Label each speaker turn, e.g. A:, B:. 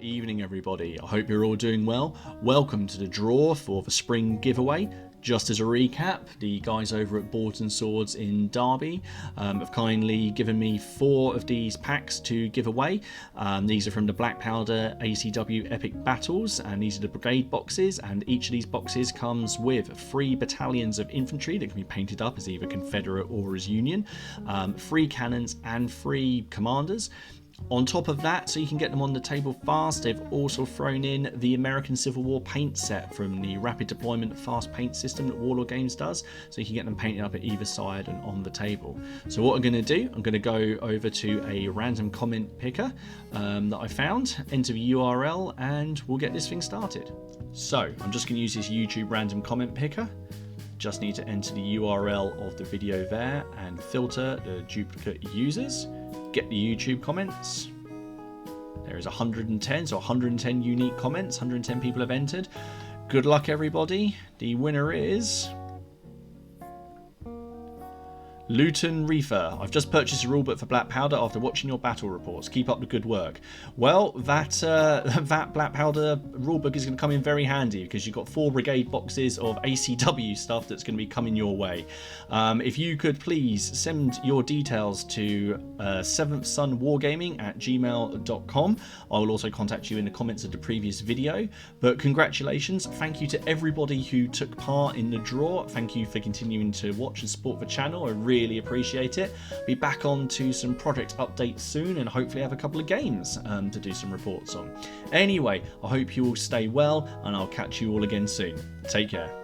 A: evening, everybody. I hope you're all doing well. Welcome to the draw for the spring giveaway. Just as a recap, the guys over at Boughton Swords in Derby have kindly given me 4 of these packs to give away. These are from the Black Powder ACW Epic Battles, and these are the brigade boxes, and each of these boxes comes with 3 battalions of infantry that can be painted up as either Confederate or as Union, 3 cannons and 3 commanders. On top of that, so you can get them on the table fast, they've also thrown in the American Civil War paint set from the rapid deployment fast paint system that Warlord Games does, so you can get them painted up at either side and on the table. So what I'm going to do, I'm going to go over to a random comment picker that I found, enter the URL, and we'll get this thing started. So I'm just going to use this YouTube random comment picker. Just need to enter the URL of the video there and filter the duplicate users. Get the YouTube comments. There is 110, so 110 unique comments, 110 people have entered. Good luck, everybody. The winner is Luton Reefer. I've just purchased a rulebook for Black Powder after watching your battle reports. Keep up the good work. Well, that Black Powder rulebook is going to come in very handy because you've got 4 brigade boxes of ACW stuff that's going to be coming your way. If you could please send your details to 7th Son Wargaming at gmail.com. I will also contact you in the comments of the previous video. But congratulations. Thank you to everybody who took part in the draw. Thank you for continuing to watch and support the channel. I really appreciate it. Be back on to some project updates soon and hopefully have a couple of games to do some reports on. Anyway, I hope you all stay well and I'll catch you all again soon. Take care.